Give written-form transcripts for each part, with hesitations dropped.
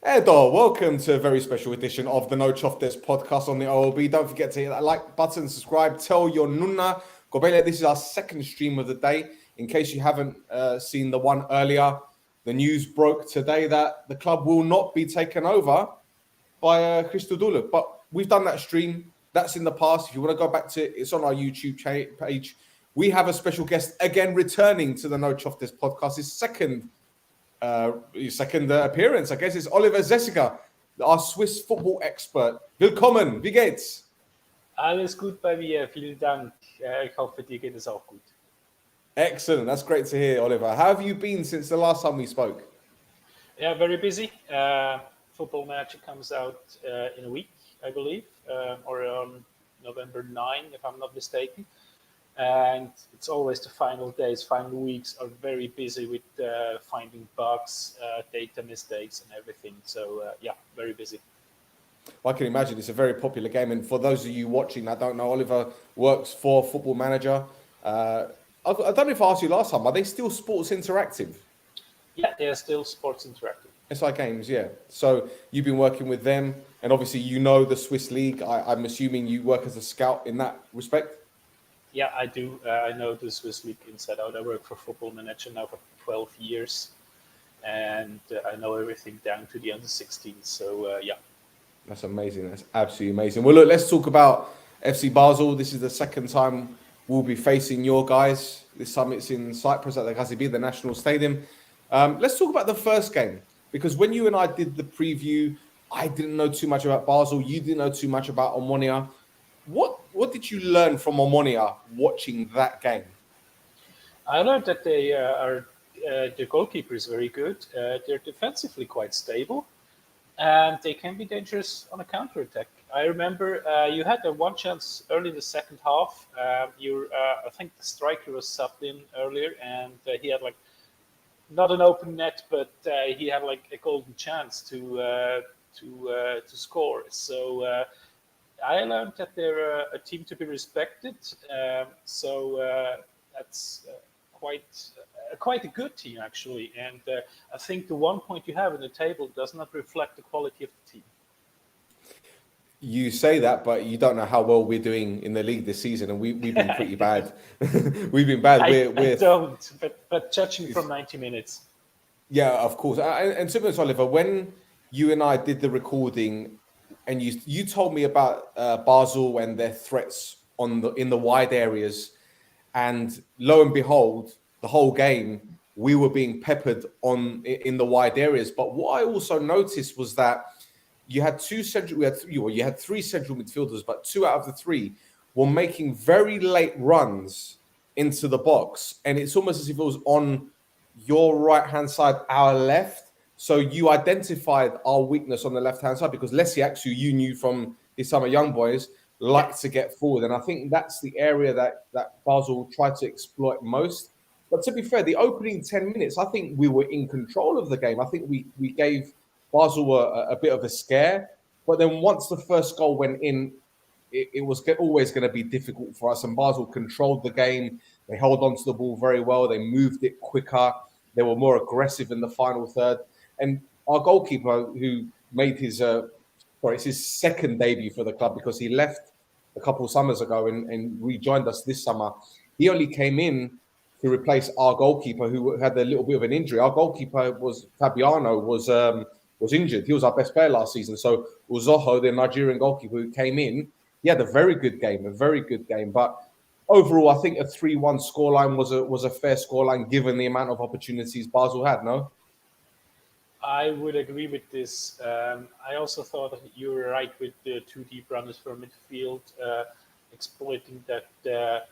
Edo, welcome to a very special edition of the No Choftes podcast on the OLB. Don't forget to hit that like button, subscribe, tell your NOUNA. Gobele, this is our second stream of the day. In case you haven't seen the one earlier, the news broke today that the club will not be taken over by Christo Dulu. But we've done that stream. That's in the past. If you want to go back to it, it's on our YouTube page. We have a special guest again returning to the No Choftes podcast. His second appearance, I guess, is Oliver Zesiger, our Swiss football expert. Willkommen, wie geht's? Alles gut bei mir, vielen Dank. Ich hoffe, dir geht es auch gut. Excellent, that's great to hear, Oliver. How have you been since the last time we spoke? Yeah, very busy. Football Manager comes out in a week, I believe, or on November 9, if I'm not mistaken. And it's always the final days, final weeks are very busy with finding bugs, data mistakes and everything. So yeah, very busy. Well, I can imagine it's a very popular game. And for those of you watching that don't know, Oliver works for Football Manager. I don't know if I asked you last time, are they still Sports Interactive? Yeah, they're still Sports Interactive. SI Games, yeah. So you've been working with them, and obviously you know the Swiss League. I'm assuming you work as a scout in that respect? Yeah, I do. I know the Swiss League inside out. I work for Football Manager now for 12 years, and I know everything down to the under 16. So yeah. That's amazing. That's absolutely amazing. Well, look, let's talk about FC Basel. This is the second time we'll be facing your guys. This time it's in Cyprus at the Gazibi, the national stadium. Let's talk about the first game, because when you and I did the preview, I didn't know too much about Basel. You didn't know too much about Omonoia. What did you learn from Omonoia watching that game? I learned that the goalkeeper is very good. They're defensively quite stable, and they can be dangerous on a counter-attack. I remember you had one chance early in the second half. I think the striker was subbed in earlier, and he had like not an open net, but he had like a golden chance to score. So I learned that they're a team to be respected. So that's quite a good team, actually. And I think the 1 point you have in the table does not reflect the quality of the team. You say that, but you don't know how well we're doing in the league this season, and we've been pretty bad. We've been bad. I don't, but judging from 90 minutes. Yeah, of course. And to be honest, Oliver, when you and I did the recording, and you told me about Basel and their threats in the wide areas, and lo and behold, the whole game we were being peppered in the wide areas. But what I also noticed was that you had three central midfielders, but two out of the three were making very late runs into the box, and it's almost as if it was on your right hand side, our left. So you identified our weakness on the left-hand side, because Lesiak, who you knew from his summer young boys, liked to get forward. And I think that's the area that Basel tried to exploit most. But to be fair, the opening 10 minutes, I think we were in control of the game. I think we gave Basel a bit of a scare. But then once the first goal went in, it was always going to be difficult for us. And Basel controlled the game. They held on to the ball very well. They moved it quicker. They were more aggressive in the final third. And our goalkeeper, who made it's his second debut for the club, because he left a couple of summers ago and rejoined us this summer. He only came in to replace our goalkeeper, who had a little bit of an injury. Our goalkeeper Fabiano was injured. He was our best player last season. So Uzoho, the Nigerian goalkeeper who came in, he had a very good game. But overall, I think a 3-1 scoreline was a fair scoreline given the amount of opportunities Basel had. No. I would agree with this. I also thought that you were right with the two deep runners for midfield, exploiting that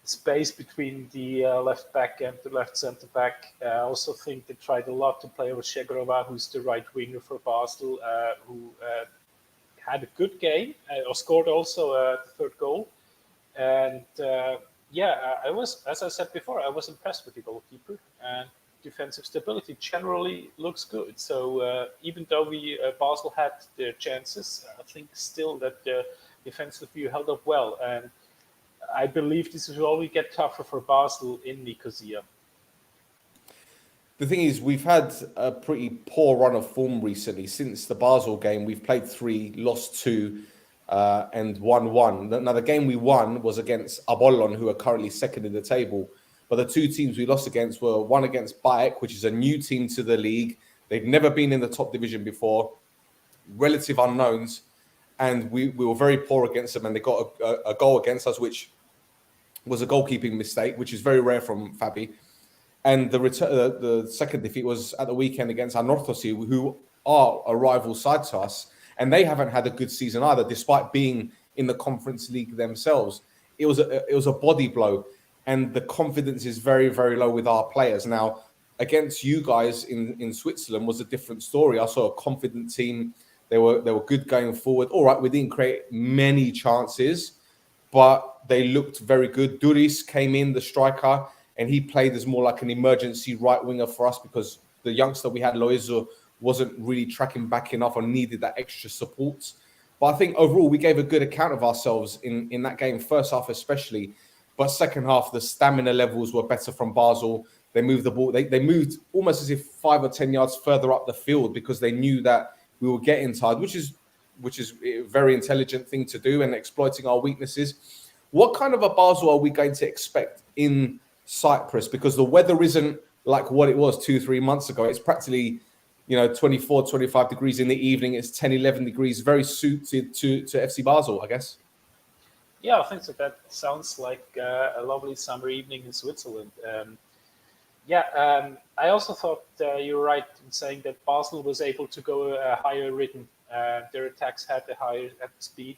space between the left back and the left centre back. I also think they tried a lot to play over Shegrova, who's the right winger for Basel, who had a good game, or scored also the third goal. And I was, as I said before, I was impressed with the goalkeeper, and defensive stability generally looks good. So even though Basel had their chances, I think still that the defensive view held up well. And I believe this will only get tougher for Basel in Nicosia. the thing is, we've had a pretty poor run of form recently. Since the Basel game, we've played 3, lost 2, and won 1. Now, the game we won was against Apollon, who are currently second in the table. But the 2 teams we lost against were one against Bayek, which is a new team to the league. They've never been in the top division before, relative unknowns. And we were very poor against them, and they got a goal against us, which was a goalkeeping mistake, which is very rare from Fabi. And the second defeat was at the weekend against Anorthosi, who are a rival side to us, and they haven't had a good season either, despite being in the Conference League themselves. It was a body blow, and the confidence is very, very low with our players. Now, against you guys in Switzerland was a different story. I saw a confident team. They were good going forward. All right, we didn't create many chances, but they looked very good. Duris came in, the striker, and he played as more like an emergency right winger for us because the youngster we had, Loizo, wasn't really tracking back enough or needed that extra support. But I think overall we gave a good account of ourselves in that game, first half especially. But second half, the stamina levels were better from Basel. They moved the ball. They moved almost as if 5 or 10 yards further up the field because they knew that we were getting tired, which is a very intelligent thing to do and exploiting our weaknesses. What kind of a Basel are we going to expect in Cyprus? Because the weather isn't like what it was 2-3 months ago. It's practically, 24, 25 degrees in the evening. It's 10, 11 degrees, very suited to FC Basel, I guess. Yeah, I think so. That sounds like a lovely summer evening in Switzerland. I also thought you were right in saying that Basel was able to go a higher rhythm. Their attacks had a higher speed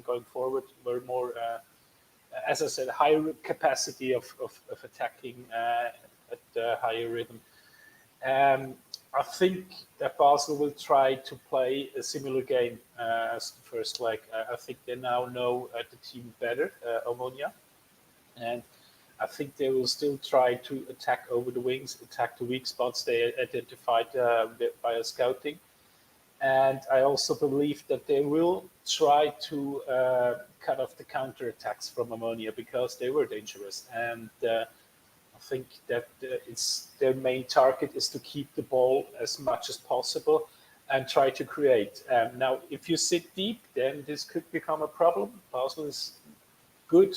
going forward, were more, as I said, higher capacity of attacking at a higher rhythm. I think that Basel will try to play a similar game as the first leg. I think they now know the team better, Omonoia, and I think they will still try to attack over the wings, attack the weak spots they identified by scouting. And I also believe that they will try to cut off the counter-attacks from Omonoia because they were dangerous. And I think that their main target is to keep the ball as much as possible and try to create. Now, if you sit deep, then this could become a problem. Basel is good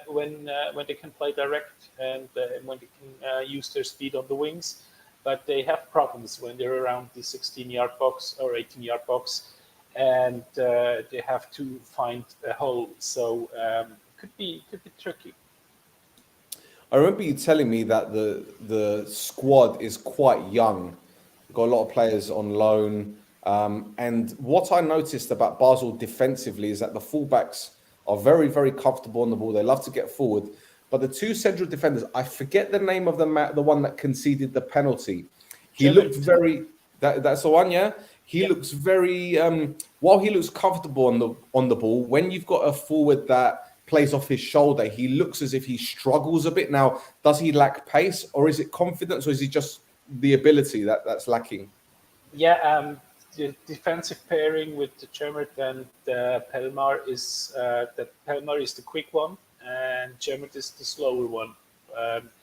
when they can play direct and when they can use their speed on the wings, but they have problems when they're around the 16-yard box or 18-yard box, and they have to find a hole. So could be tricky. I remember you telling me that the squad is quite young. We've got a lot of players on loan. And what I noticed about Basel defensively is that the fullbacks are very, very comfortable on the ball. They love to get forward. But the 2 central defenders, I forget the name of the one that conceded the penalty. He looked very... That's the one, yeah? He looks very... while he looks comfortable on the ball, when you've got a forward that plays off his shoulder, he looks as if he struggles a bit. Now, does he lack pace, or is it confidence, or is he just the ability that's lacking? Yeah, the defensive pairing with the Germert and Pelmar is that Pelmar is the quick one, and Germert is the slower one.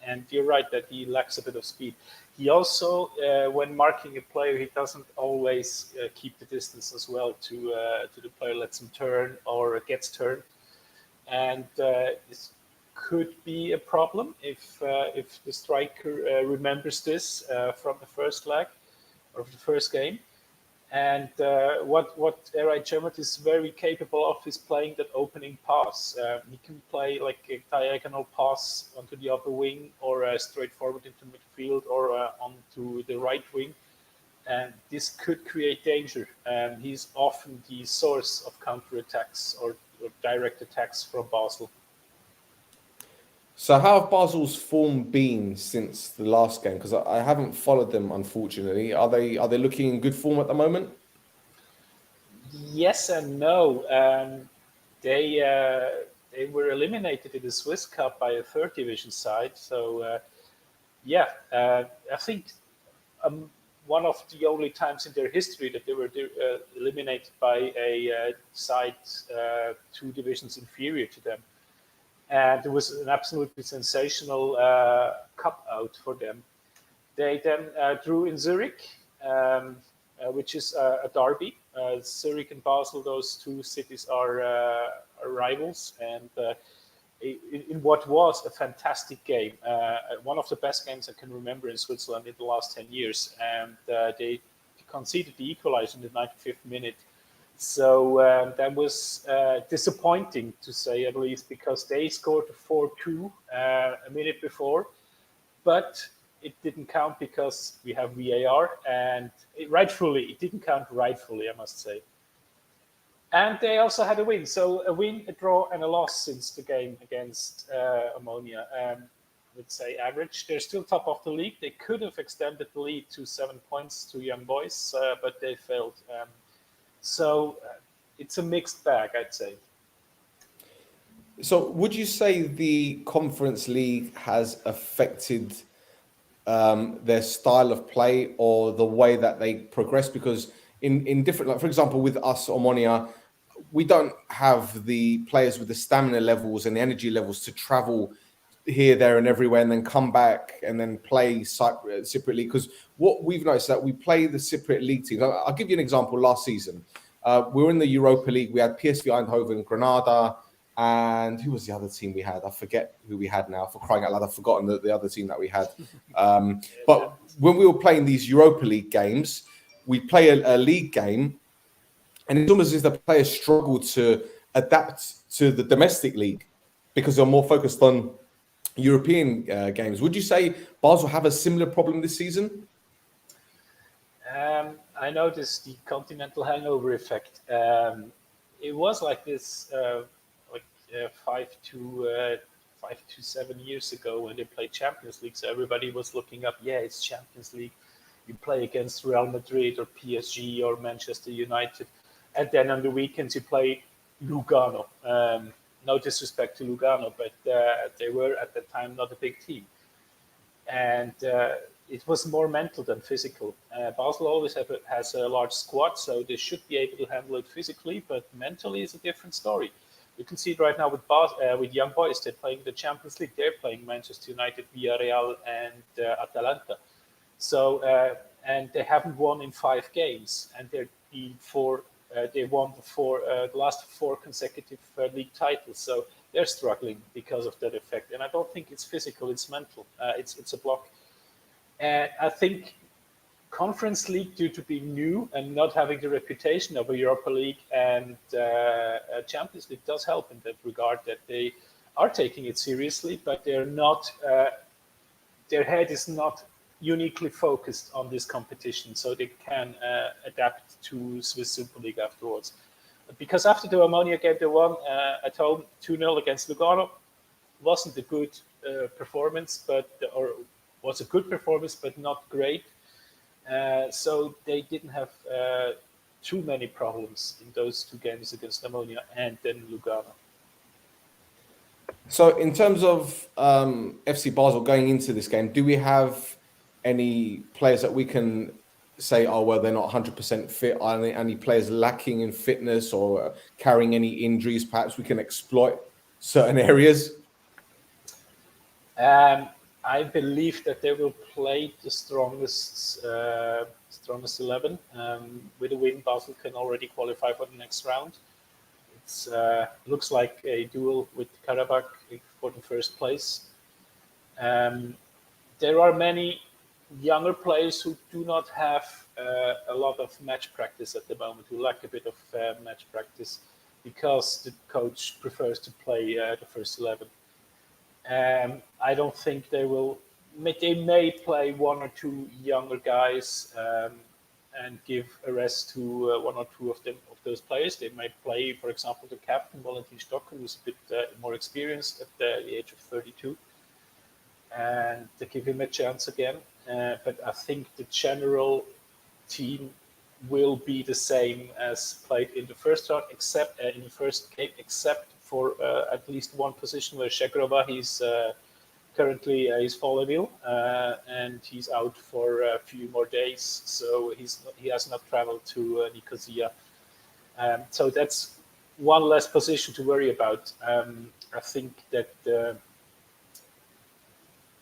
And you're right that he lacks a bit of speed. He also, when marking a player, he doesn't always keep the distance as well to the player, lets him turn or gets turned. And this could be a problem if the striker remembers this from the first leg or the first game. And what Eray Germert is very capable of is playing that opening pass. He can play like a diagonal pass onto the upper wing or straight forward into midfield or onto the right wing. And this could create danger. And he's often the source of counter-attacks or direct attacks from Basel. So how have Basel's form been since the last game? Because I haven't followed them, unfortunately. Are they looking in good form at the moment? Yes and no. They were eliminated in the Swiss Cup by a third division side. So I think one of the only times in their history that they were eliminated by a side 2 divisions inferior to them. And it was an absolutely sensational cup out for them. They then drew in Zurich, which is a derby. Zurich and Basel, those two cities are rivals, and in what was a fantastic game, one of the best games I can remember in Switzerland in the last 10 years, and they conceded the equalizer in the 95th minute. So that was disappointing, to say at least, because they scored 4-2 a minute before, but it didn't count because we have VAR, and it didn't count rightfully, I must say. And they also had a win. So a win, a draw, and a loss since the game against Omonoia. I would say average. They're still top of the league. They could have extended the lead to 7 points to Young Boys, but they failed. So it's a mixed bag, I'd say. So would you say the Conference League has affected their style of play or the way that they progress? Because in different, like for example, with us, Omonoia, we don't have the players with the stamina levels and the energy levels to travel here, there, and everywhere, and then come back and then play Cypriot League. Because what we've noticed that we play the Cypriot League teams. I'll give you an example. Last season, we were in the Europa League. We had PSV Eindhoven, Granada, and who was the other team we had? I forget who we had now. For crying out loud, I've forgotten the other team that we had. But when we were playing these Europa League games, we play a league game, and it's almost as if the players struggle to adapt to the domestic league because they're more focused on European games. Would you say Basel have a similar problem this season? I noticed the continental hangover effect. It was like this 5 to 7 years ago when they played Champions League. So everybody was looking up, yeah, it's Champions League. You play against Real Madrid or PSG or Manchester United. And then on the weekends you play Lugano. No disrespect to Lugano, but they were at the time not a big team. And it was more mental than physical. Basel always has a large squad, so they should be able to handle it physically, but mentally is a different story. You can see it right now with Young Boys. They're playing the Champions League. They're playing Manchester United, Villarreal, and Atalanta. So and they haven't won in 5 games, and they won the last 4 consecutive league titles. So they're struggling because of that effect. And I don't think it's physical; it's mental. It's a block. And I think Conference League, due to being new and not having the reputation of a Europa League and Champions League, does help in that regard. That they are taking it seriously, but they're not. Their head is not uniquely focused on this competition, so they can adapt to Swiss Super League afterwards. Because after the Omonoia game they won at home 2-0 against Lugano, wasn't a good performance, or was a good performance, but not great. So they didn't have too many problems in those 2 games against Omonoia and then Lugano. So in terms of FC Basel going into this game, do we have any players that we can say, oh, well, they're not 100% fit? Are there any players lacking in fitness or carrying any injuries? Perhaps we can exploit certain areas? I believe that they will play the strongest 11. With a win, Basel can already qualify for the next round. It looks like a duel with Karabakh for the first place. There are many younger players who do not have a lot of match practice at the moment, who lack a bit of match practice because the coach prefers to play the first 11. I don't think they will. They may play 1 or 2 younger guys and give a rest to 1 or 2 of those players. They might play, for example, the captain Valentin Stocker, who's a bit more experienced at the age of 32, and to give him a chance again. But I think the general team will be the same as played in the first round, except in the first game, except for at least one position where Shegrova, he's currently he's fallen ill and he's out for a few more days, so he has not traveled to Nicosia. So that's one less position to worry about. I think that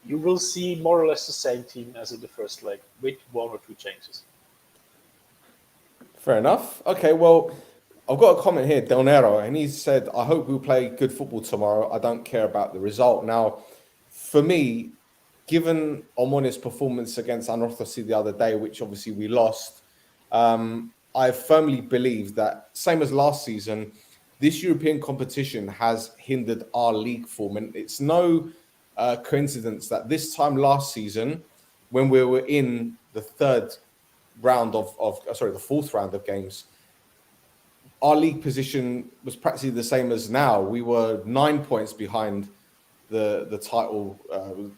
you will see more or less the same team as in the first leg, with 1 or 2 changes. Fair enough. Okay, well, I've got a comment here, Del Nero, and he said, I hope we play good football tomorrow. I don't care about the result. Now, for me, given Omonia's performance against Anorthosis the other day, which obviously we lost, I firmly believe that, same as last season, this European competition has hindered our league form. And it's no coincidence that this time last season, when we were in the the fourth round of games, our league position was practically the same as now. We were 9 points behind the title,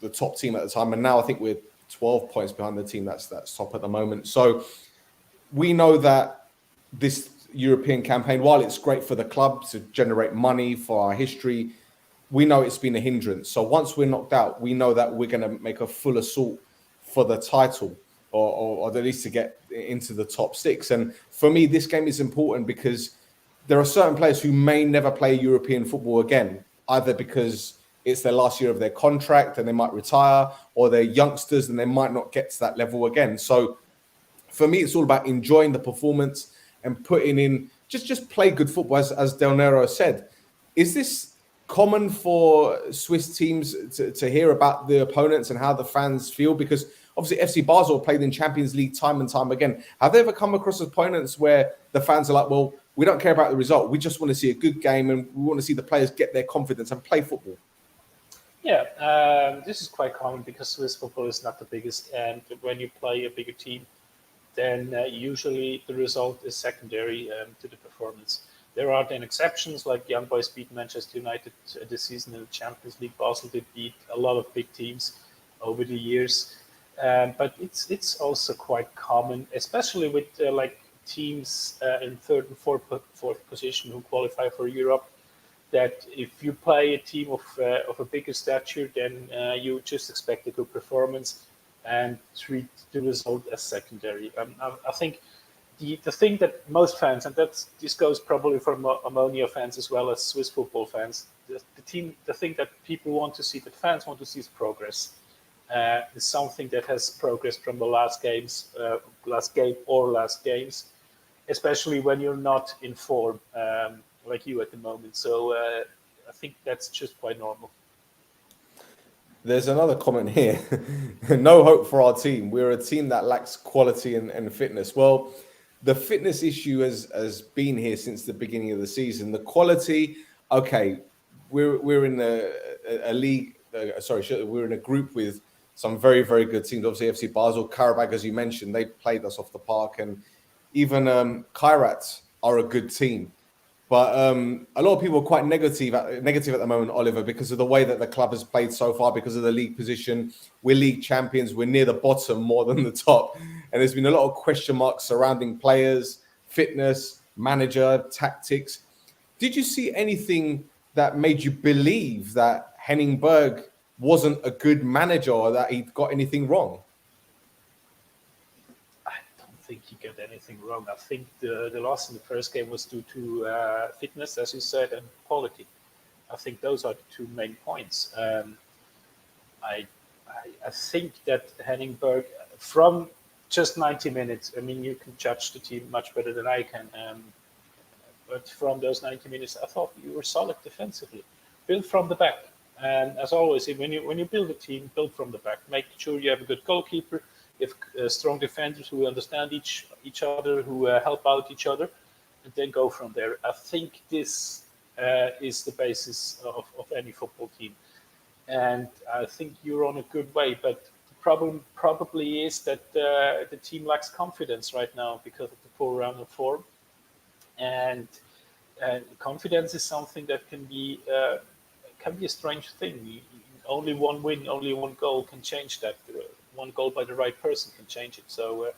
the top team at the time, and now I think we're 12 points behind the team that's top at the moment. So we know that this European campaign, while it's great for the club to generate money for our history, we know it's been a hindrance. So once we're knocked out, we know that we're going to make a full assault for the title, or at least to get into the top 6. And for me, this game is important because there are certain players who may never play European football again, either because it's their last year of their contract and they might retire, or they're youngsters and they might not get to that level again. So for me, it's all about enjoying the performance and putting in, just play good football, as Del Nero said. Is this common for Swiss teams to hear about the opponents and how the fans feel? Because obviously FC Basel played in Champions League time and time again. Have they ever come across opponents where the fans are like, well, we don't care about the result, we just want to see a good game and we want to see the players get their confidence and play football? Yeah, this is quite common because Swiss football is not the biggest, and when you play a bigger team, then usually the result is secondary to the performance. There are then exceptions, like Young Boys beat Manchester United this season in the Champions League. Basel did beat a lot of big teams over the years, but it's also quite common, especially with like teams in third and fourth position who qualify for Europe, that if you play a team of a bigger stature, then you just expect a good performance and treat the result as secondary. I think the thing that most fans, and this goes probably for Omonoia fans as well as Swiss football fans, the thing that people want to see, that fans want to see, is progress. Is something that has progressed from the last game or last games, especially when you're not in form like you at the moment. So I think that's just quite normal. There's another comment here. No hope for our team. We're a team that lacks quality and fitness. Well, the fitness issue has been here since the beginning of the season. The quality, okay, we're in a league. We're in a group with some very, very good teams. Obviously, FC Basel, Karabakh, as you mentioned, they played us off the park, and even Kairat are a good team. But a lot of people are quite negative at the moment, Oliver, because of the way that the club has played so far, because of the league position. We're league champions. We're near the bottom more than the top. And there's been a lot of question marks surrounding players, fitness, manager, tactics. Did you see anything that made you believe that Henning Berg wasn't a good manager, or that he got anything wrong? I think he got anything wrong. I think the loss in the first game was due to fitness, as you said, and quality. I think those are the 2 main points. I think that Henning Berg, from just 90 minutes, I mean, you can judge the team much better than I can. But from those 90 minutes, I thought you were solid defensively. Build from the back. And as always, when you build a team, build from the back. Make sure you have a good goalkeeper, you have strong defenders who understand each other, who help out each other, and then go from there. I think this is the basis of any football team. And I think you're on a good way, but the problem probably is that the team lacks confidence right now because of the poor round of form. And confidence is something that can be a strange thing. Only one win, only one goal can change that. One goal by the right person can change it. So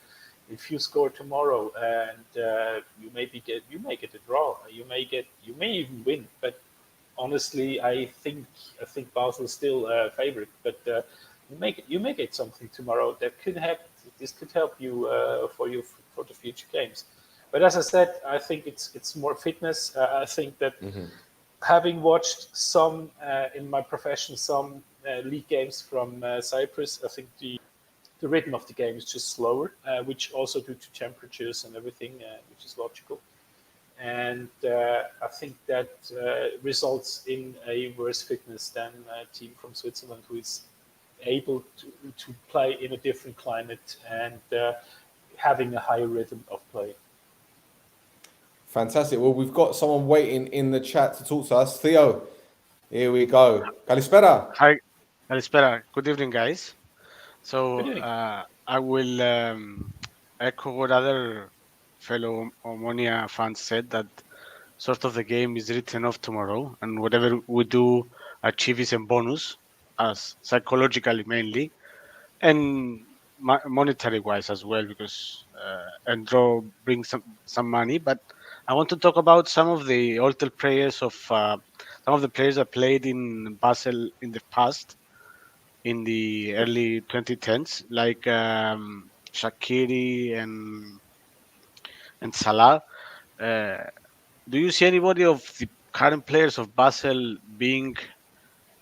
if you score tomorrow and you may get a draw, you may even win. But honestly, I think Basel is still a favorite. But you may get something tomorrow that could help. This could help you for the future games. But as I said, I think it's more fitness. I think that having watched some in my profession, some league games from Cyprus. I think the rhythm of the game is just slower, which also due to temperatures and everything, which is logical. And I think that results in a worse fitness than a team from Switzerland who is able to play in a different climate and having a higher rhythm of play. Fantastic. Well, we've got someone waiting in the chat to talk to us. Theo, here we go. Calispera. Hi, Alispera. Good evening, guys. So Good evening. I will echo what other fellow Omonia fans said, that sort of the game is written off tomorrow, and whatever we do achieve is a bonus, as psychologically mainly, and monetary wise as well, because and draw brings some money. But I want to talk about some of the older players of some of the players that played in Basel in the past, in the early 2010s, like Shaqiri and Salah. Uh, do you see anybody of the current players of Basel being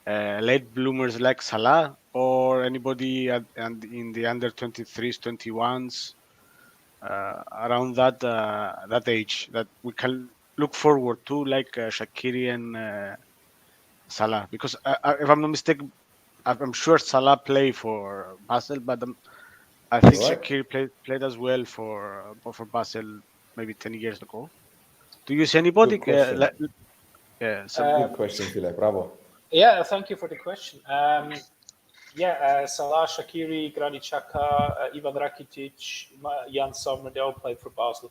late bloomers like Salah, or anybody and in the under 23s, 21s, around that age that we can look forward to, like Shaqiri and Salah? Because if I'm not mistaken, I'm sure Salah play for Basel, but I That's think right. Shaqiri played as well for Basel maybe 10 years ago. Do you see anybody? Good question. Some Good question, Phile. Bravo. Yeah, thank you for the question. Salah, Shaqiri, Granit Xhaka, Ivan Rakitic, Jan Sommer, they all played for Basel.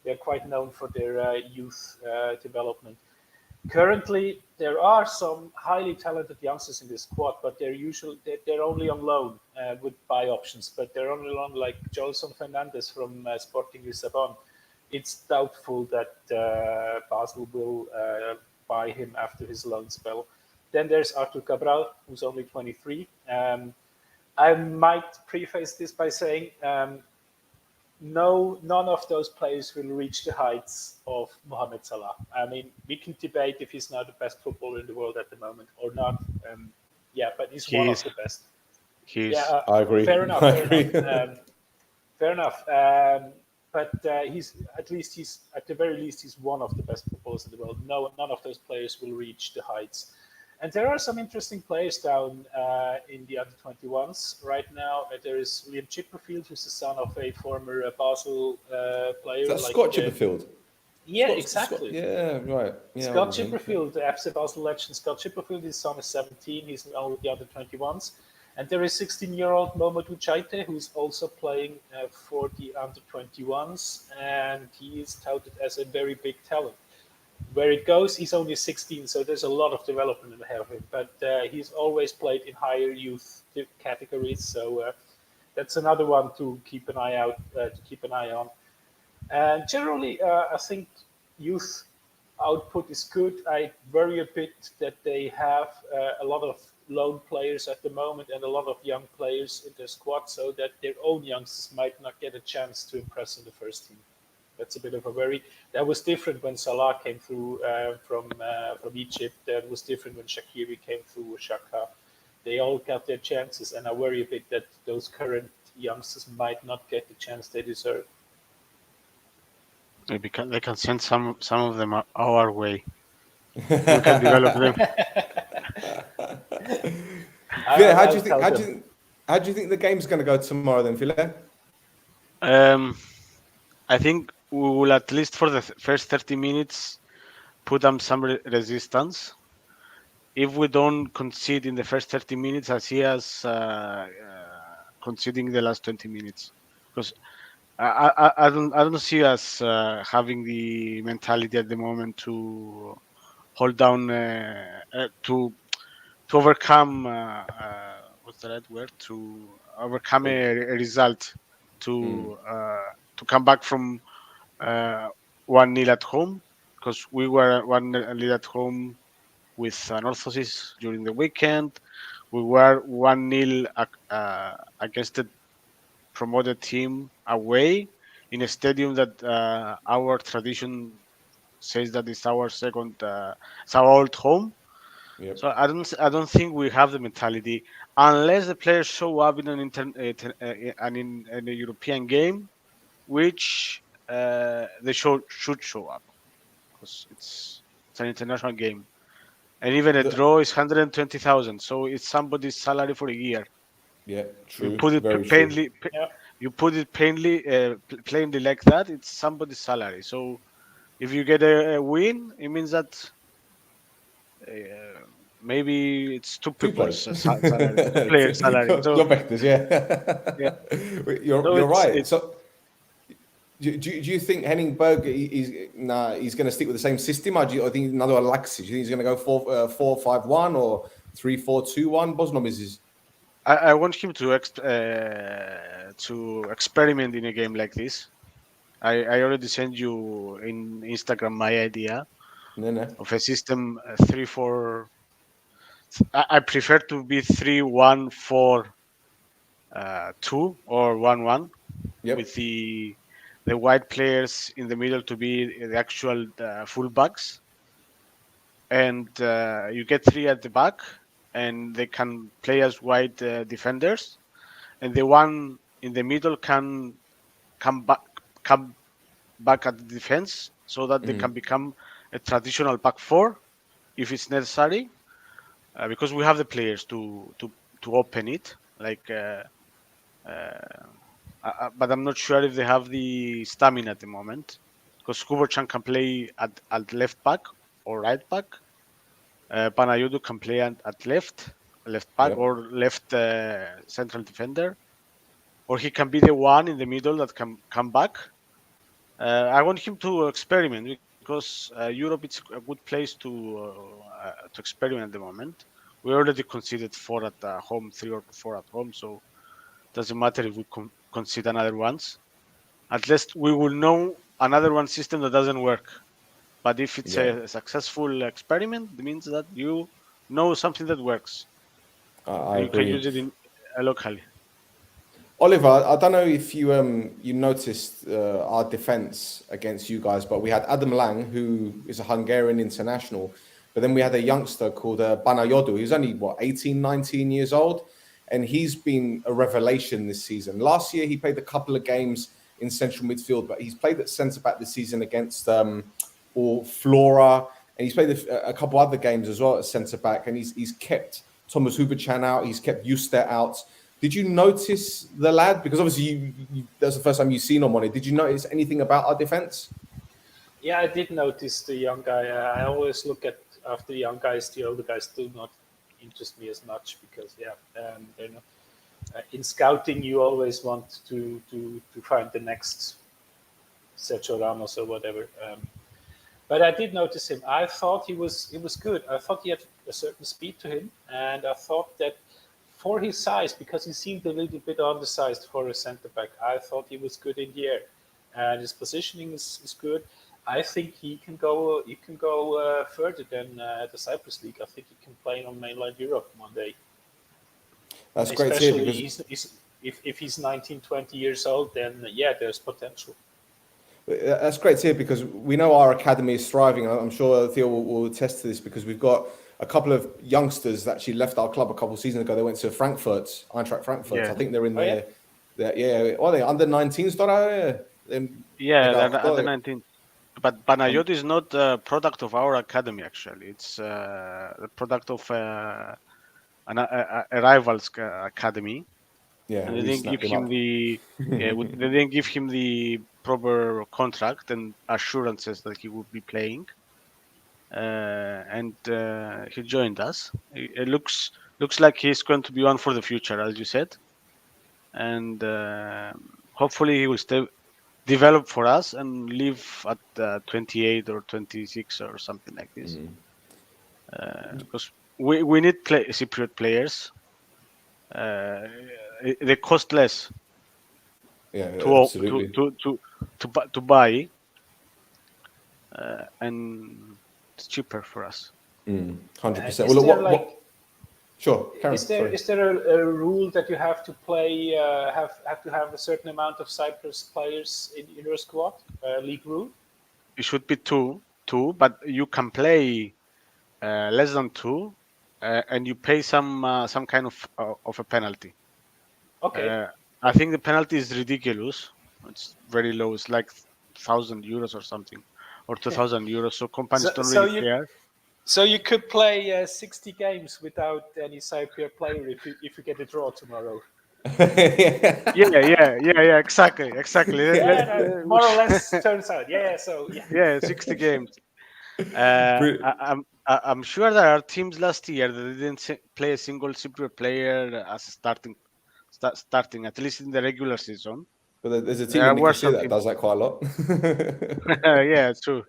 They're quite known for their youth development. Currently, there are some highly talented youngsters in this squad, but they're only on loan with buy options. But they're only on, like Jolson Fernandez from Sporting Lisbon. It's doubtful that Basel will buy him after his loan spell. Then there's Artur Cabral, who's only 23. I might preface this by saying no, none of those players will reach the heights of Mohamed Salah. I mean, we can debate if he's now the best footballer in the world at the moment or not. But he's one he of is the best. he Yeah, is I agree. fair enough. I Fair agree. enough. Fair enough. But he's at the very least he's one of the best footballers in the world. No, none of those players will reach the heights. And there are some interesting players down in the under 21s right now. There is Liam Chipperfield, who's the son of a former Basel player. That's Scott Chipperfield. Yeah, Scott, exactly. Yeah, right. Yeah, Scott Chipperfield, the FC Basel legend. Scott Chipperfield, his son is 17. He's all the under 21s. And there is 16-year-old Momodou Chaite, who's also playing for the under 21s. And he is touted as a very big talent. Where it goes, he's only 16, so there's a lot of development ahead of him. But he's always played in higher youth categories, so that's another one to keep an eye on. And generally, I think youth output is good. I worry a bit that they have a lot of lone players at the moment and a lot of young players in their squad, so that their own youngsters might not get a chance to impress in the first team. That's a bit of a worry. That was different when Salah came through from Egypt. That was different when Shaqiri came through with Xhaka. They all got their chances, and I worry a bit that those current youngsters might not get the chance they deserve. maybe they can send some of them our way. We can develop them. Phile, how do you think the game's going to go tomorrow then, Phile? I think we will, at least for the first 30 minutes, put them some resistance. If we don't concede in the first 30 minutes, I see us conceding the last 20 minutes, because I don't see us having the mentality at the moment to hold down to overcome what's the right word, to overcome a result, to come back from 1-0 at home, because we were 1-0 at home with Orthosis during the weekend. We were 1-0 against the promoted team away in a stadium that our tradition says that it's our second, it's our old home. Yep. So I don't think we have the mentality unless the players show up in in a European game, which they should show up because it's an international game, and even a The, draw is 120,000. So it's somebody's salary for a year. yeah, You true. put it Very true. Yeah. you put it plainly like that. It's somebody's salary. So if you get a win, it means that uh, maybe it's two Two people's players. salary, two players' salary. So Your vectors, yeah. yeah, so You're it's right. it. So do you think Henningberg he's going to stick with the same system, or do you think another Alexis? Do you think he's going to go 4-5-1 or 3-4-2-1? Bosnom is I want him to experiment in a game like this. I already sent you in Instagram my idea no. of a system 3-4. I prefer to be 3-1-4-2 or 1-1 Yep. with the wide players in the middle to be the actual fullbacks, and you get three at the back, and they can play as wide defenders, and the one in the middle can come back come back at the defense so that they can become a traditional back four if it's necessary, because we have the players to open it. But I'm not sure if they have the stamina at the moment, because Kubocan can play at left back or right back. Panayotou can play at left back Yep. or left central defender, or he can be the one in the middle that can come back. I want him to experiment because Europe it's a good place to experiment at the moment. We already conceded four at home, three or four at home, so doesn't matter if we concede another ones. At least we will know another one system that doesn't work. But if it's Yeah. a successful experiment, it means that you know something that works I and you can agree. use it in locally. Oliver, I don't know if you noticed our defense against you guys, but we had Adam Lang, who is a Hungarian international, but then we had a youngster called Banayodu. He's only, 18, 19 years old, and he's been a revelation this season. Last year, he played a couple of games in central midfield, but he's played at centre-back this season against or Flora, and he's played a couple other games as well at centre-back, and he's kept Thomas Huberchan out, he's kept Juste out. Did you notice the lad? Because obviously that's the first time you've seen him on it. Did you notice anything about our defense? Yeah, I did notice the young guy. I always look at after the young guys. The older guys do not interest me as much because, they're not, in scouting you always want to find the next Sergio Ramos or whatever. But I did notice him. I thought he was good. I thought he had a certain speed to him, and I thought that for his size, because he seemed a little bit undersized for a centre back, I thought he was good in the air, and his positioning is good. I think he can go. He can go further than the Cyprus League. I think he can play on mainland Europe one day. That's great to hear Especially because if he's 19, 20 years old, then yeah, there's potential. that's great to hear because we know our academy is thriving. I'm sure Theo will attest to this because we've got a couple of youngsters that actually left our club a couple of seasons ago. They went to Frankfurt, Eintracht Frankfurt. Yeah. I think they're in Oh, yeah? Are they under 19s? Yeah, they're under 19. But Panayot is not a product of our academy, actually. It's a product of a rival's academy. Yeah, And they we didn't snapped give him him up. they didn't give him the proper contract and assurances that he would be playing. And he joined us. It looks like he's going to be on for the future, as you said. And hopefully he will develop for us and leave at 28 or 26 or something like this. Because we need Cypriot players. They cost less Yeah, to absolutely. to buy, and it's cheaper for us. 100%. Is Well, there what? Sure, Karen. is there Sorry. is there a rule that you have to play have to have a certain amount of Cyprus players in your squad? League rule? It should be two, but you can play less than two and you pay some kind of a penalty. Okay. Uh, I think the penalty is ridiculous. It's very low. It's like 1,000 euros or something, or 2,000 euros. So companies So, don't so really you care. so you could play 60 games without any Cypriot player if you get a draw tomorrow. Yeah. Exactly. Yeah, that more or less turns out. Yeah, so yeah. Yeah, 60 games. Bru- I'm sure there are teams last year that didn't play a single Cypriot player as starting at least in the regular season. but there's a team There in were Nicosia some that teams. does that quite a lot. Yeah, true.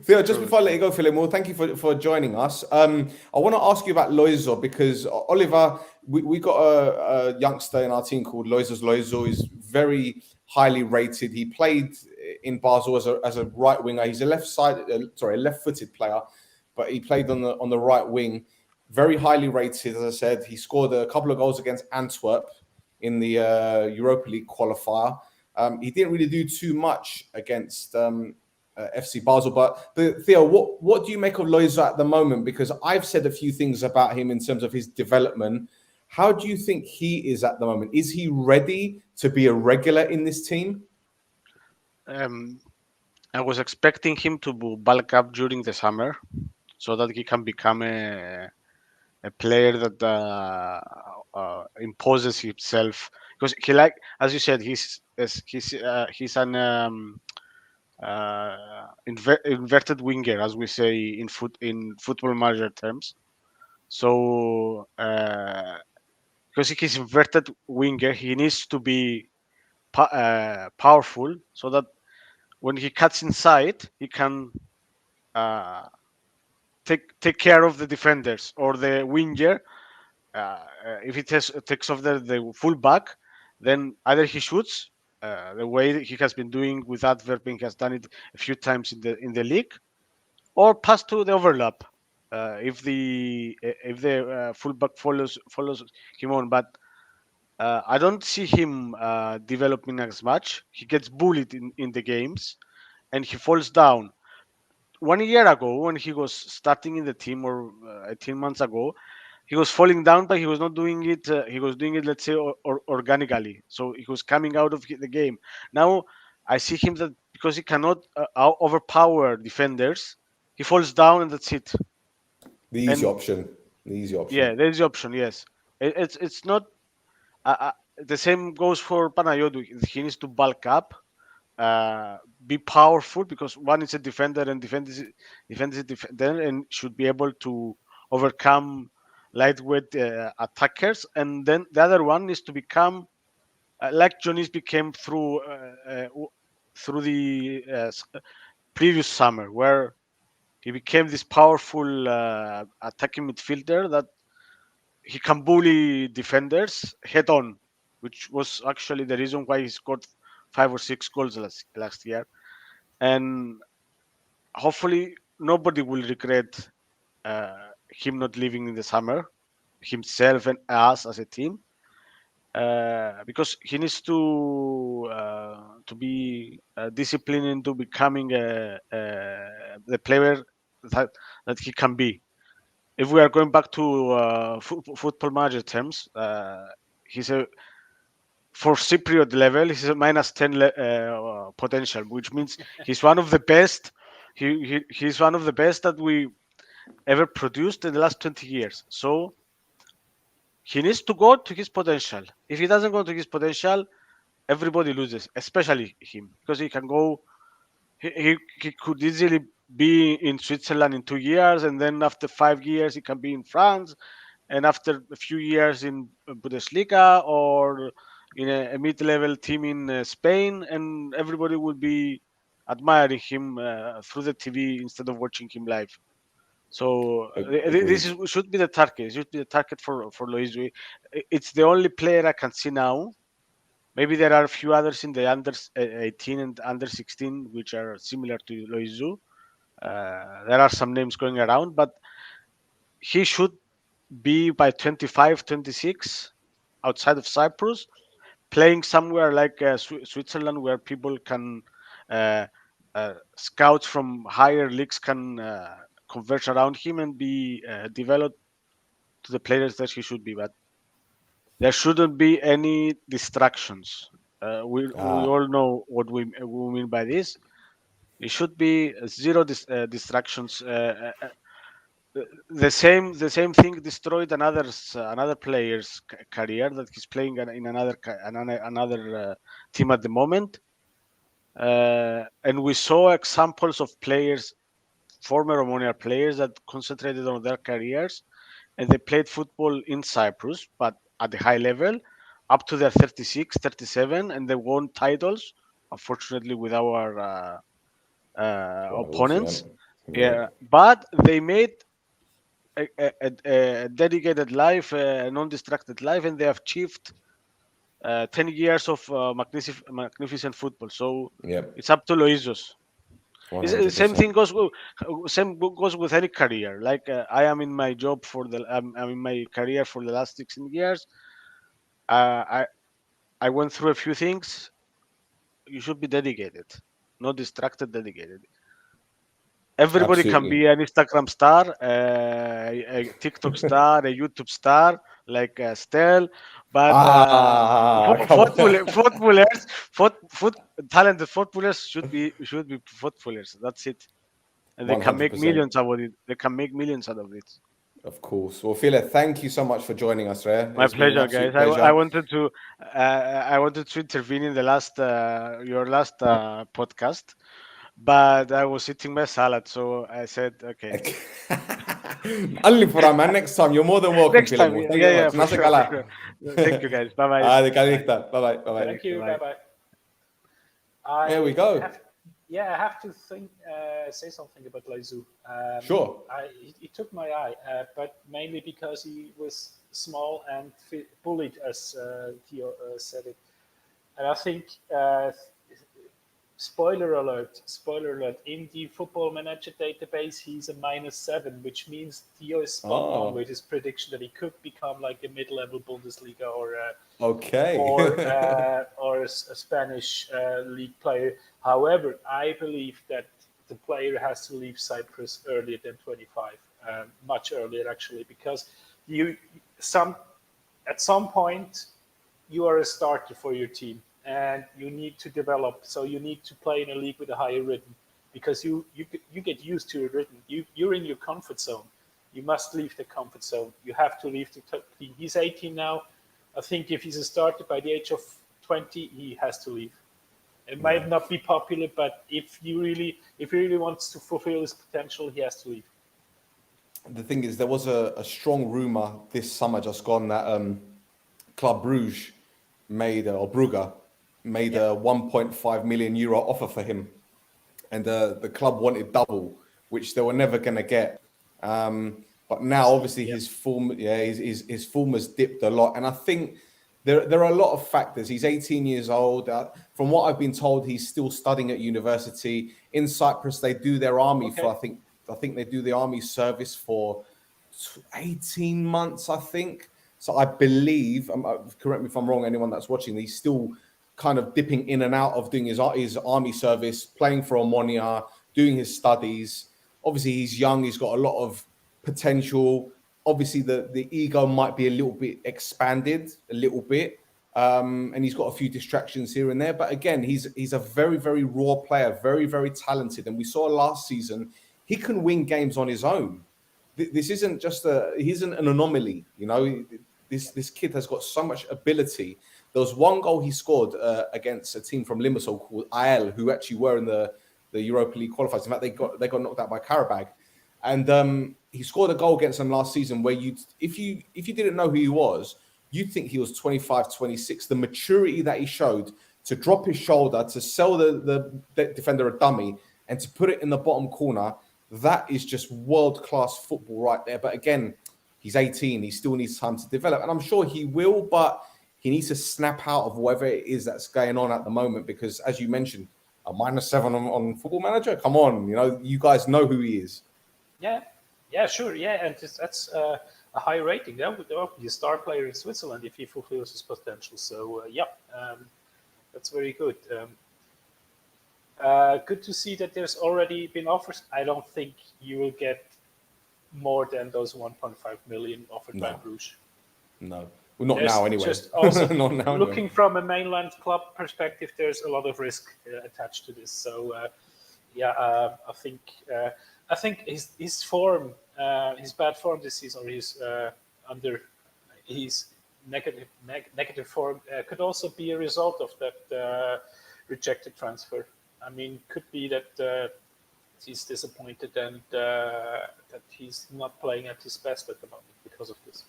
Theo, just True. before I let you go, Philip, well, thank you for joining us. I want to ask you about Loizo because Oliver, we got a youngster in our team called Loizo. He's very highly rated. He played in Basel as a right winger. He's a left-footed player, but he played on the right wing. Very highly rated, as I said. He scored a couple of goals against Antwerp in the Europa League qualifier. He didn't really do too much against FC Basel. But Theo, what do you make of Loizo at the moment? Because I've said a few things about him in terms of his development. How do you think he is at the moment? Is he ready to be a regular in this team? Um, I was expecting him to bulk up during the summer so that he can become a player that imposes himself because he, like as you said, he's an inverted winger, as we say in football manager terms. So because he's inverted winger, he needs to be powerful so that when he cuts inside, he can uh, take care of the defenders or the winger. If he takes off the full back, then either he shoots the way that he has been doing with Adverb, he has done it a few times in the league, or pass to the overlap if the fullback follows him on. But I don't see him developing as much. He gets bullied in the games, and he falls down. 1 year ago, when he was starting in the team, or 18 months ago, he was falling down, but he was not doing it. He was doing it, let's say, organically. So he was coming out of the game. Now I see him that because he cannot overpower defenders, he falls down and that's it. The easy And option. The easy yeah, option. there is the option. Yes, it's not. The same goes for Panayotou. He needs to bulk up, be powerful because one is a defender and defend is a defender and should be able to overcome lightweight attackers. And then the other one is to become like Jonis became through the previous summer, where he became this powerful attacking midfielder that he can bully defenders head on, which was actually the reason why he scored 5 or 6 goals last year. And hopefully, nobody will regret him not leaving in the summer, himself and us as a team, because he needs to be disciplined into becoming the player that he can be. If we are going back to football manager terms, he's a for Cypriot level, he's a -10 potential, which means he's one of the best. He's one of the best that we ever produced in the last 20 years. So he needs to go to his potential. If he doesn't go to his potential, everybody loses, especially him, because he can go. He could easily be in Switzerland in 2 years, and then after 5 years, he can be in France, and after a few years in Bundesliga or in a mid-level team in Spain, and everybody will be admiring him through the TV instead of watching him live. So this Agreed. should be the target. It should be the target for Loizu. It's the only player I can see now. Maybe there are a few others in the under 18 and under 16 which are similar to Loizu. There are some names going around, but he should be by 25, 26 outside of Cyprus, playing somewhere like Switzerland, where people can scouts from higher leagues can converge around him and be developed to the players that he should be. But there shouldn't be any distractions. We all know what we mean by this. It should be zero distractions. The same thing destroyed another player's career that he's playing in another team at the moment. And we saw examples of players, former Omonoia players, that concentrated on their careers, and they played football in Cyprus, but at a high level, up to their 36, 37, and they won titles. Unfortunately, with our opponents, yeah. But they made a dedicated life, a non-distracted life, and they have achieved 10 years of magnificent football. So it's up to Loizos. Same thing goes with any career. Like I am in my job I'm in my career for the last 16 years. I went through a few things. You should be dedicated, not distracted. Dedicated. Everybody can be an Instagram star, a TikTok star, a YouTube star, like Stel. But talented footballers should be footballers. That's it, and they can make millions out of it. They can make millions out of it. Of course. Well, Fila, thank you so much for joining us, Ray. My pleasure, guys. I wanted to intervene in the last your last podcast, but I was eating my salad, so I said, okay. Only for a man. Next time, you're more than welcome. Next time, yeah, for sure. Thank you, guys. Bye bye. Bye. Thank you. Bye bye. There we go. I have to say something about Lazu. Sure. He took my eye, but mainly because he was small and bullied, as Theo said it. And I think, spoiler alert, in the Football Manager database, he's a -7, which means Theo is spot on with his prediction that he could become like a mid-level Bundesliga or a Spanish league player. However, I believe that the player has to leave Cyprus earlier than 25, much earlier actually, because at some point you are a starter for your team and you need to develop. So you need to play in a league with a higher rhythm, because you get used to a rhythm. You're in your comfort zone. You must leave the comfort zone. You have to leave the top team. He's 18 now. I think if he's a starter by the age of 20, he has to leave. It might not be popular, but if he really wants to fulfill his potential, he has to leave. The thing is, there was a strong rumor this summer just gone that Club Brugge made a 1.5 million euro offer for him, and the club wanted double, which they were never going to get. But now, obviously, his form has dipped a lot, and I think there are a lot of factors. He's 18 years old. From what I've been told, he's still studying at university in Cyprus. They do their army for I think they do the army service for 18 months. I think so. I believe. Correct me if I'm wrong. Anyone that's watching, he's still kind of dipping in and out of doing his army service, playing for Omonoia, doing his studies. Obviously, he's young. He's got a lot of potential. Obviously, the ego might be a little bit expanded, and he's got a few distractions here and there. But again, he's a very, very raw player, very, very talented. And we saw last season, he can win games on his own. This isn't just he isn't an anomaly. You know, this kid has got so much ability. There was one goal he scored against a team from Limassol called AL, who actually were in the Europa League qualifiers. In fact, they got knocked out by Karabag. And he scored a goal against them last season where if you didn't know who he was, you'd think he was 25, 26. The maturity that he showed to drop his shoulder, to sell the defender a dummy, and to put it in the bottom corner, that is just world-class football right there. But again, he's 18. He still needs time to develop. And I'm sure he will, but he needs to snap out of whatever it is that's going on at the moment. Because as you mentioned, a -7 on Football Manager? Come on, you guys know who he is. Yeah, sure. Yeah, and that's a high rating. That would be a star player in Switzerland if he fulfills his potential. So, that's very good. Good to see that there's already been offers. I don't think you will get more than those 1.5 million offered by No. Bruges. No, well, not There's now anyway. just also Not now looking anyway. from a mainland club perspective, there's a lot of risk attached to this. So I think his form, his bad form this season, or his negative form, could also be a result of that rejected transfer. I mean, could be that he's disappointed and that he's not playing at his best at the moment because of this.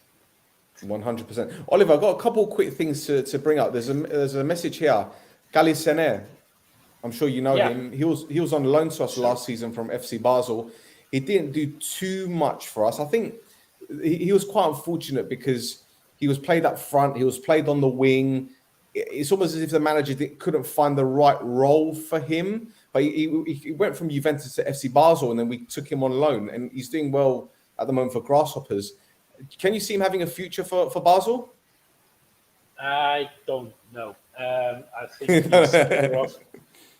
100%. Oliver, I've got a couple quick things to bring up. There's a message here. Calicena, I'm sure you know him. He was on loan to us last season from FC Basel. He didn't do too much for us. I think he was quite unfortunate because he was played up front. He was played on the wing. It's almost as if the manager couldn't find the right role for him. But he went from Juventus to FC Basel, and then we took him on loan, and he's doing well at the moment for Grasshoppers. Can you see him having a future for Basel? I don't know. I think he's better off.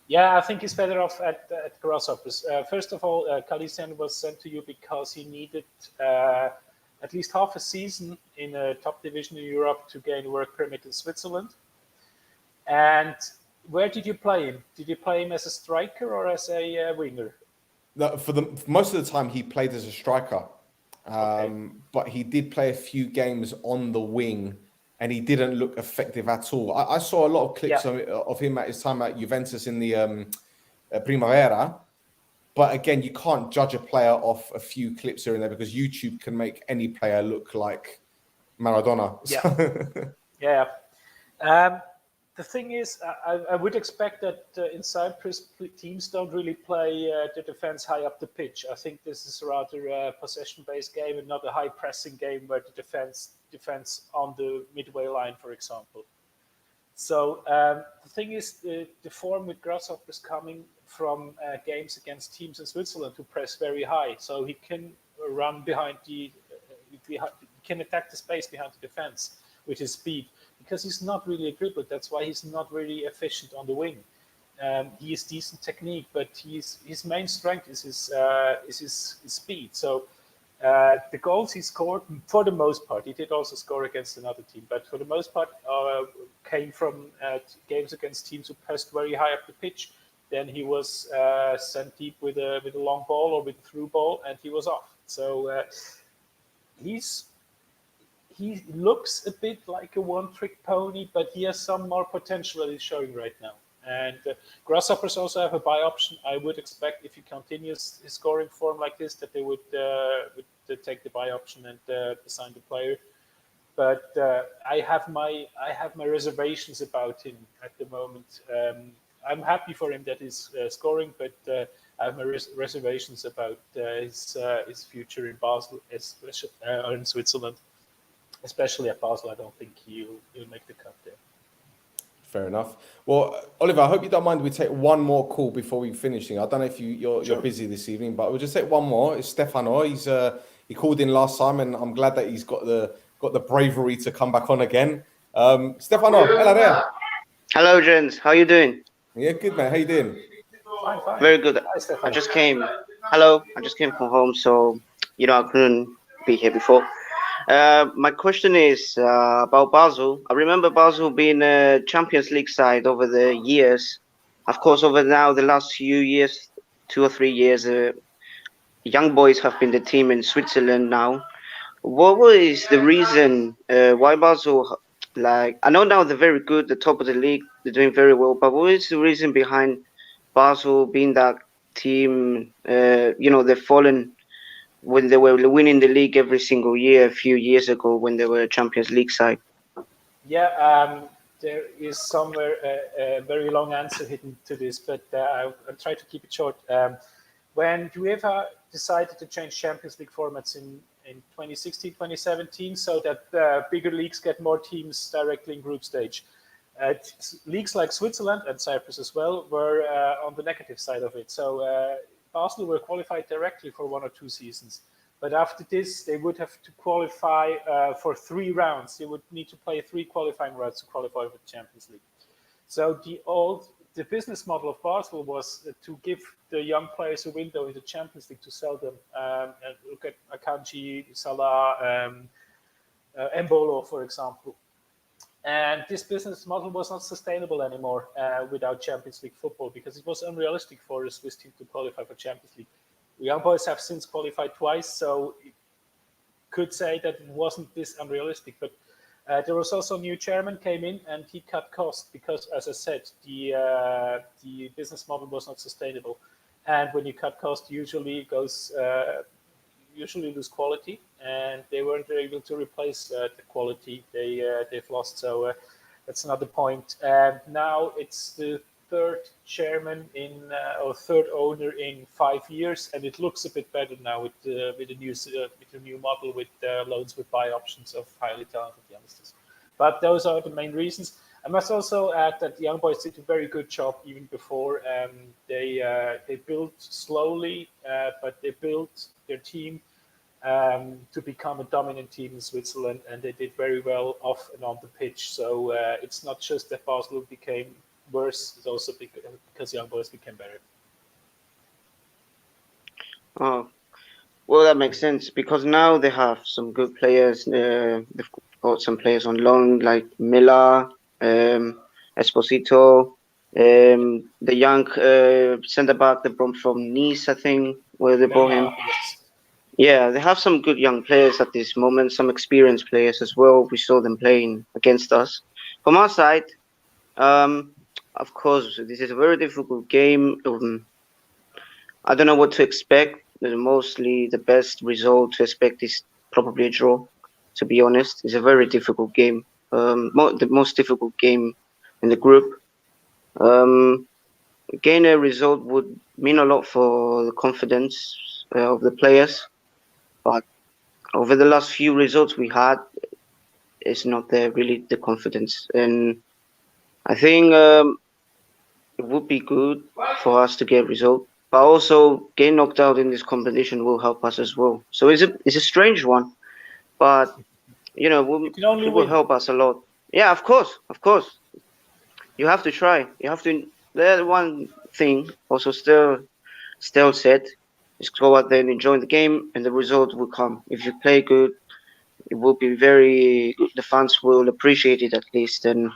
Yeah, I think he's better off at Grasshoppers. First of all, Calicena was sent to you because he needed at least half a season in a top division in Europe to gain work permit in Switzerland. And where did you play him? Did you play him as a striker or as a winger? For most of the time, he played as a striker. But he did play a few games on the wing, and he didn't look effective at all. I saw a lot of clips of him at his time at Juventus in the Primavera. But again, you can't judge a player off a few clips here and there because YouTube can make any player look like Maradona. Yeah. The thing is, I would expect that in Cyprus, teams don't really play the defense high up the pitch. I think this is rather a possession-based game and not a high-pressing game where the defense on the midway line, for example. So the thing is, the form with Grasshoppers coming from games against teams in Switzerland who press very high. So he can run behind he can attack the space behind the defense with his speed. Because he's not really a dribbler, that's why he's not really efficient on the wing. He is decent technique, but his main strength is his speed. So the goals he scored, for the most part, he did also score against another team, but for the most part, came from games against teams who pressed very high up the pitch. Then he was sent deep with a long ball or with a through ball, and he was off. So he looks a bit like a one-trick pony, but he has some more potential that he's showing right now. And Grasshoppers also have a buy option. I would expect if he continues his scoring form like this, that they would take the buy option and sign the player. But I have my reservations about him at the moment. I'm happy for him that he's scoring, but I have my reservations about his future in Basel, especially or in Switzerland. Especially at Basel, I don't think he'll make the cut there. Fair enough. Well, Oliver, I hope you don't mind. We take one more call before we finish. I don't know if you're busy this evening, but we'll just take one more. It's Stefano. He called in last time, and I'm glad that he's got the bravery to come back on again. Stefano, hello there. Hello, gents. How you doing? Yeah, good man. How you doing? Fine. Very good. Hi, I just came from home, so I couldn't be here before. My question is about Basel. I remember Basel being a Champions League side over the years. Of course, over now the last few years, 2 or 3 years, young boys have been the team in Switzerland now. What was the reason why Basel? Like, I know now they're very good, the top of the league, they're doing very well. But what is the reason behind Basel being that team? They've fallen when they were winning the league every single year a few years ago when they were a Champions League side. Yeah, there is somewhere a very long answer hidden to this, but I'll try to keep it short. When UEFA decided to change Champions League formats in 2016, 2017, so that bigger leagues get more teams directly in group stage, leagues like Switzerland and Cyprus as well were on the negative side of it. So Basel were qualified directly for 1 or 2 seasons. But after this, they would have to qualify for 3 rounds. They would need to play 3 qualifying rounds to qualify for the Champions League. So the old the business model of Basel was to give the young players a window in the Champions League to sell them. And look at Akanji, Salah, Embolo, for example. And this business model was not sustainable anymore without Champions League football, because it was unrealistic for a Swiss team to qualify for Champions League. The young boys have since qualified twice, so you could say that it wasn't this unrealistic. But there was also a new chairman came in, and he cut costs because, as I said, the business model was not sustainable. And when you cut costs, usually lose quality, and they weren't able to replace the quality they've lost. So that's another point. And now it's the third chairman or third owner in 5 years, and it looks a bit better now with the new model with loans with buy options of highly talented youngsters. But those are the main reasons. I must also add that the young boys did a very good job even before. They built slowly, but they built their team to become a dominant team in Switzerland, and they did very well off and on the pitch. So it's not just that Basel became worse, it's also because young boys became better. Oh, well, that makes sense, because now they have some good players. They've got some players on loan like Miller, Esposito, the young centre back they brought from Nice, I think, where they brought him. Yes. Yeah, they have some good young players at this moment, some experienced players as well. We saw them playing against us. From our side, of course, this is a very difficult game. I don't know what to expect. Mostly the best result to expect is probably a draw, to be honest. It's a very difficult game. The most difficult game in the group. Gain a result would mean a lot for the confidence of the players. But over the last few results we had, it's not there really, the confidence. And I think it would be good for us to get a result. But also, getting knocked out in this competition will help us as well. So it's a strange one, but it will help us a lot. Yeah, of course. You have to try. You have to. The one thing also Stel said is go out there and enjoy the game, and the result will come. If you play good, it will be very good. The fans will appreciate it at least, and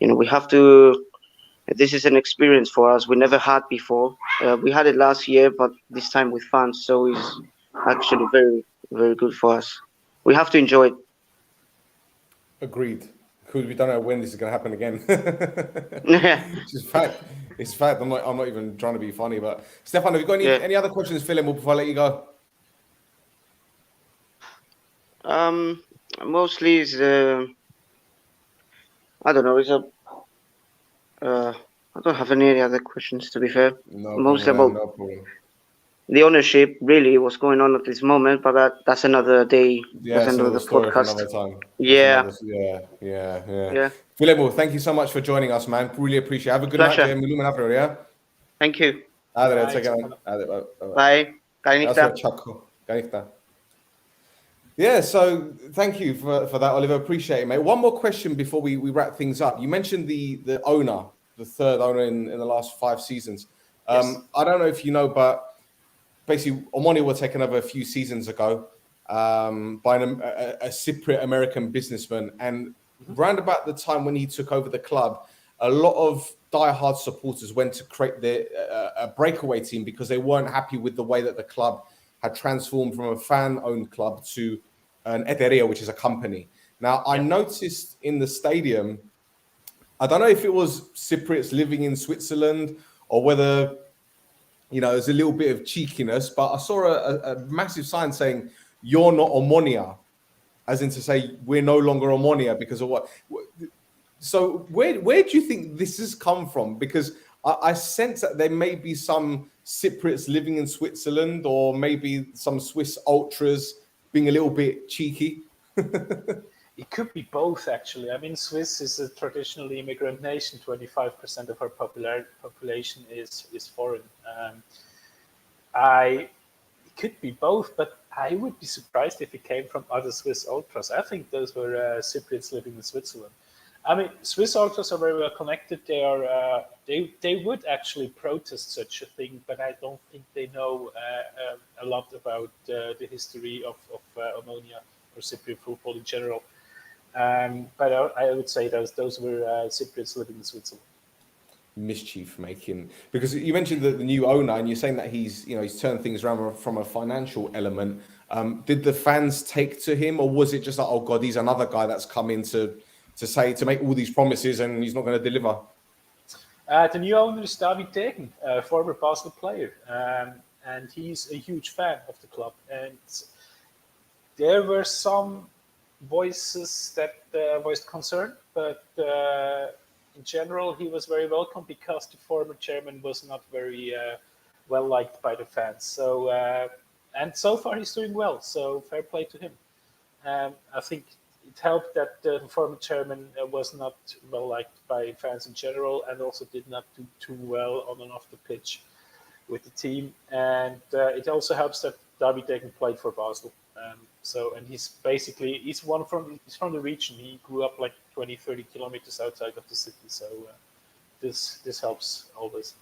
we have to. This is an experience for us we never had before. We had it last year, but this time with fans, so it's actually very, very good for us. We have to enjoy it. Agreed. Because we don't know when this is going to happen again. Yeah. It's fact. It's fact. I'm not even trying to be funny, but Stefano, have you got any other questions, Phil, before I let you go? Mostly is I don't know. I don't have any other questions, to be fair. Mostly about the ownership, really, what's going on at this moment, but that's another day. Yeah, that's another story podcast. for another time. Yeah. Yeah. Philemo, thank you so much for joining us, man. Really appreciate it. Have a good night, yeah? Thank you. Bye. Bye. Yeah, so thank you for that, Oliver. Appreciate it, mate. One more question before we wrap things up. You mentioned the owner, the third owner in the last 5 seasons. Yes. I don't know if you know, but basically, Omonoia was taken over a few seasons ago by a Cypriot American businessman. And round about the time when he took over the club, a lot of diehard supporters went to create a breakaway team because they weren't happy with the way that the club had transformed from a fan-owned club to an Ederia, which is a company. Now, I noticed in the stadium, I don't know if it was Cypriots living in Switzerland or whether, there's a little bit of cheekiness, but I saw a massive sign saying, "You're not Omonoia," as in to say, we're no longer Omonoia because of what. So where do you think this has come from? Because I sense that there may be some Cypriots living in Switzerland or maybe some Swiss ultras being a little bit cheeky. It could be both, actually. I mean, Swiss is a traditionally immigrant nation. 25% of our population is foreign. It could be both, but I would be surprised if it came from other Swiss ultras. I think those were Cypriots living in Switzerland. I mean, Swiss ultras are very well connected. They are they would actually protest such a thing, but I don't think they know a lot about the history of Omonoia or Cypriot football in general. But I would say those were Cypriots living in Switzerland. Mischief making, because you mentioned the new owner, and you're saying that he's turned things around from a financial element. Did the fans take to him, or was it just like, oh God, he's another guy that's come in to make all these promises and he's not going to deliver? The new owner is David Degen, a former Basel player, and he's a huge fan of the club. And there were some voices that voiced concern, but in general, he was very welcome because the former chairman was not very well liked by the fans. So, and so far he's doing well. So fair play to him. I think it helped that the former chairman was not well liked by fans in general, and also did not do too well on and off the pitch with the team. And it also helps that David Degen played for Basel. And he's from the region. He grew up like 20-30 kilometers outside of the city. So this helps always.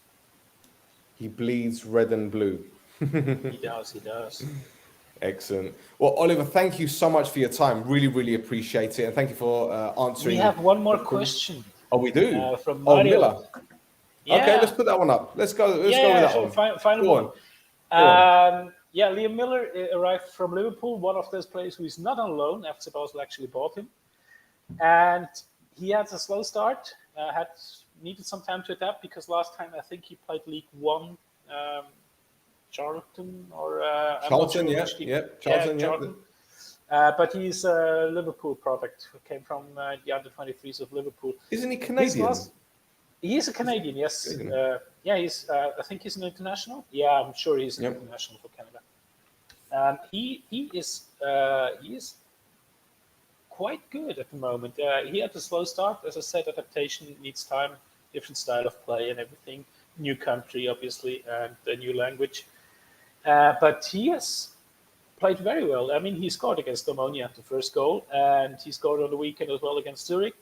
He bleeds red and blue. He does. Excellent. Well, Oliver, thank you so much for your time. Really, really appreciate it. And thank you for answering. We have one more question. Oh, we do? From Mario. Miller. Yeah. Okay, let's put that one up. Let's go with that one. Final one. Yeah, Liam Miller arrived from Liverpool, one of those players who is not on loan. FC Basel actually bought him. And he had a slow start, needed some time to adapt, because last time I think he played League One, Charlton or... Charlton, Charlton. But he's a Liverpool product who came from the under-23s of Liverpool. Isn't he Canadian? He is a Canadian, yes. He's. I think he's an international. Yeah, I'm sure he's an international for Canada. He is quite good at the moment. He had a slow start, as I said. Adaptation needs time, different style of play and everything. New country, obviously, and a new language. But he has played very well. I mean, he scored against Omonoia the first goal, and he scored on the weekend as well against Zurich.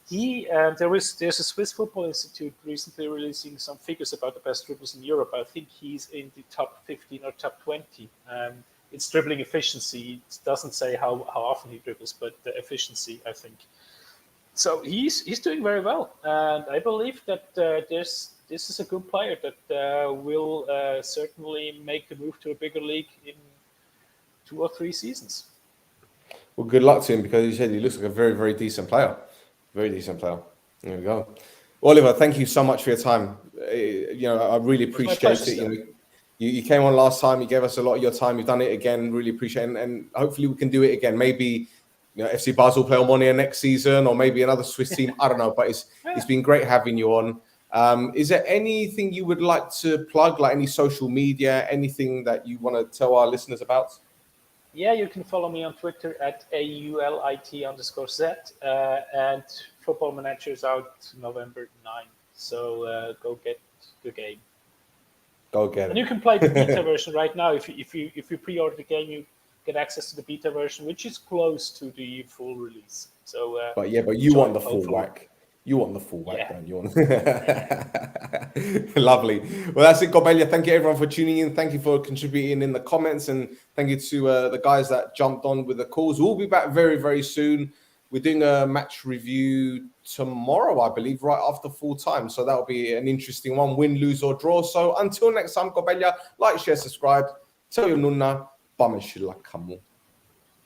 There's a Swiss Football Institute recently releasing some figures about the best dribblers in Europe. I think he's in the top 15 or top 20. It's dribbling efficiency. It doesn't say how often he dribbles, but the efficiency, I think. So he's doing very well, and I believe that this is a good player that will certainly make the move to a bigger league in 2 or 3 seasons. Well, good luck to him, because you said he looks like a very, very decent player. Very decent player. There we go. Oliver, thank you so much for your time. I really appreciate it. You came on last time. You gave us a lot of your time. You've done it again. Really appreciate it. And hopefully we can do it again. Maybe FC Basel play Omonoia next season, or maybe another Swiss team. I don't know. But it's been great having you on. Is there anything you would like to plug, like any social media, anything that you want to tell our listeners about? Yeah, you can follow me on Twitter at AULIT_Z, and Football Manager is out November 9th. So go get the game. Go get it. And you can play the beta version right now. If you pre-order the game, you get access to the beta version, which is close to the full release. So, but you want the full whack. You want the full whack, don't you? Lovely. Well, that's it, Gobelia. Thank you, everyone, for tuning in. Thank you for contributing in the comments, and thank you to the guys that jumped on with the calls. We'll be back very, very soon. We're doing a match review tomorrow, I believe, right after full time. So that'll be an interesting one, win, lose, or draw. So until next time, Gobelia, like, share, subscribe. Tell your NOUNA, bameshila kamu.